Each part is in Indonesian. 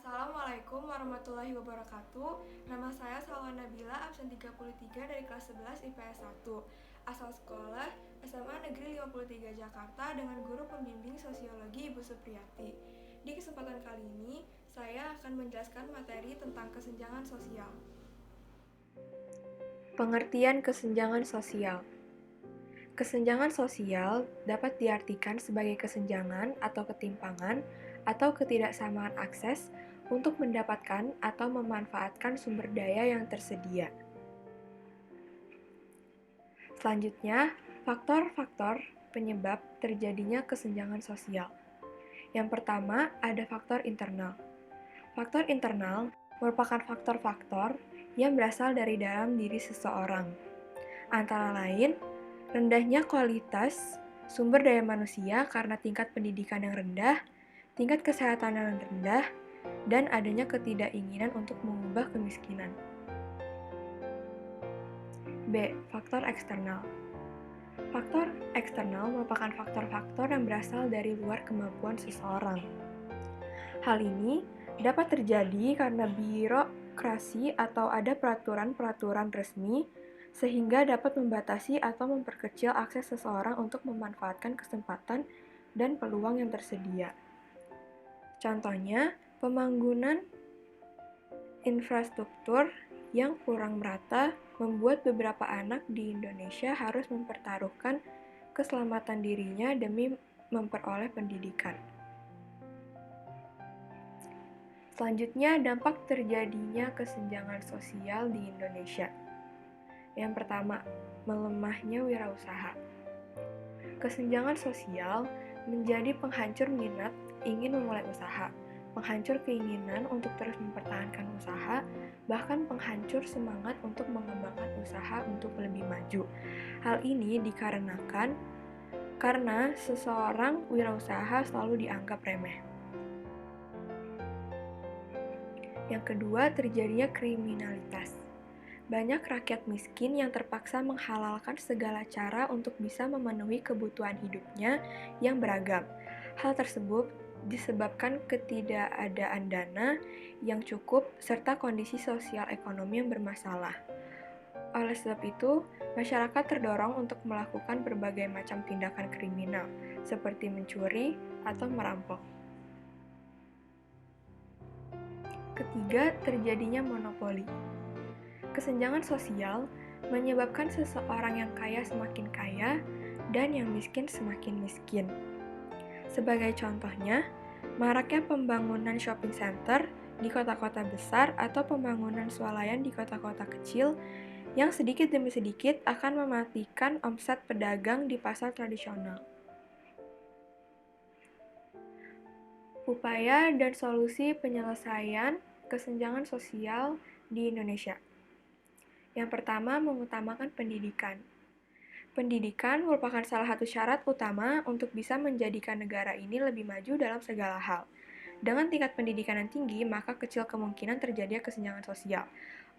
Assalamualaikum warahmatullahi wabarakatuh. Nama saya Salwa Nabila, absen 33 dari kelas 11 IPS 1. Asal sekolah SMA Negeri 53 Jakarta dengan guru pembimbing sosiologi Ibu Supriyati. Di kesempatan kali ini, saya akan menjelaskan materi tentang kesenjangan sosial. Pengertian kesenjangan sosial. Kesenjangan sosial dapat diartikan sebagai kesenjangan atau ketimpangan atau ketidaksamaan akses untuk mendapatkan atau memanfaatkan sumber daya yang tersedia. Selanjutnya, faktor-faktor penyebab terjadinya kesenjangan sosial. Yang pertama, ada faktor internal. Faktor internal merupakan faktor-faktor yang berasal dari dalam diri seseorang. Antara lain, rendahnya kualitas sumber daya manusia karena tingkat pendidikan yang rendah, tingkat kesehatan yang rendah, dan adanya ketidakinginan untuk mengubah kemiskinan. B. Faktor eksternal. Faktor eksternal merupakan faktor-faktor yang berasal dari luar kemampuan seseorang. Hal ini dapat terjadi karena birokrasi atau ada peraturan-peraturan resmi sehingga dapat membatasi atau memperkecil akses seseorang untuk memanfaatkan kesempatan dan peluang yang tersedia. Contohnya, pembangunan infrastruktur yang kurang merata membuat beberapa anak di Indonesia harus mempertaruhkan keselamatan dirinya demi memperoleh pendidikan. Selanjutnya, dampak terjadinya kesenjangan sosial di Indonesia. Yang pertama, melemahnya wirausaha. Kesenjangan sosial menjadi penghancur minat ingin memulai usaha, penghancur keinginan untuk terus mempertahankan usaha, bahkan penghancur semangat untuk mengembangkan usaha untuk lebih maju. Hal ini dikarenakan karena seseorang wirausaha selalu dianggap remeh. Yang kedua, terjadinya kriminalitas. Banyak rakyat miskin yang terpaksa menghalalkan segala cara untuk bisa memenuhi kebutuhan hidupnya yang beragam. Hal tersebut disebabkan ketidakadaan dana yang cukup serta kondisi sosial ekonomi yang bermasalah. Oleh sebab itu, masyarakat terdorong untuk melakukan berbagai macam tindakan kriminal, seperti mencuri atau merampok. Ketiga, terjadinya monopoli. Kesenjangan sosial menyebabkan seseorang yang kaya semakin kaya dan yang miskin semakin miskin. Sebagai contohnya, maraknya pembangunan shopping center di kota-kota besar atau pembangunan swalayan di kota-kota kecil yang sedikit demi sedikit akan mematikan omset pedagang di pasar tradisional. Upaya dan solusi penyelesaian kesenjangan sosial di Indonesia. Yang pertama, mengutamakan pendidikan. Pendidikan merupakan salah satu syarat utama untuk bisa menjadikan negara ini lebih maju dalam segala hal. Dengan tingkat pendidikan yang tinggi, maka kecil kemungkinan terjadinya kesenjangan sosial.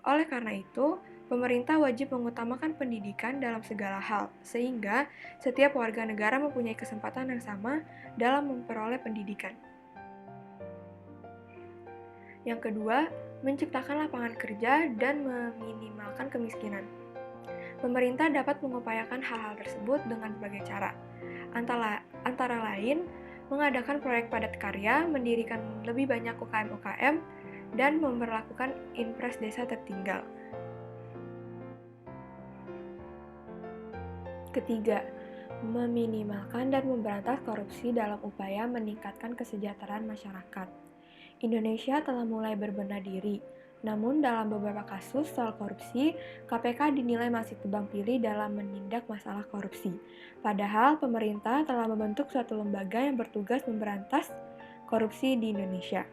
Oleh karena itu, pemerintah wajib mengutamakan pendidikan dalam segala hal, sehingga setiap warga negara mempunyai kesempatan yang sama dalam memperoleh pendidikan. Yang kedua, menciptakan lapangan kerja dan meminimalkan kemiskinan. Pemerintah dapat mengupayakan hal-hal tersebut dengan berbagai cara. Antara lain, mengadakan proyek padat karya, mendirikan lebih banyak UKM-UKM, dan memperlakukan impres desa tertinggal. Ketiga, meminimalkan dan memberantas korupsi dalam upaya meningkatkan kesejahteraan masyarakat. Indonesia telah mulai berbenah diri, namun dalam beberapa kasus soal korupsi, KPK dinilai masih tebang pilih dalam menindak masalah korupsi. Padahal pemerintah telah membentuk suatu lembaga yang bertugas memberantas korupsi di Indonesia.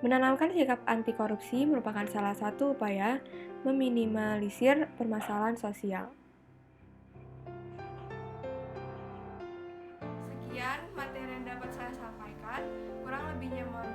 Menanamkan sikap anti korupsi merupakan salah satu upaya meminimalisir permasalahan sosial. Sekian materi yang dapat saya sampaikan. Kurang lebihnya mohon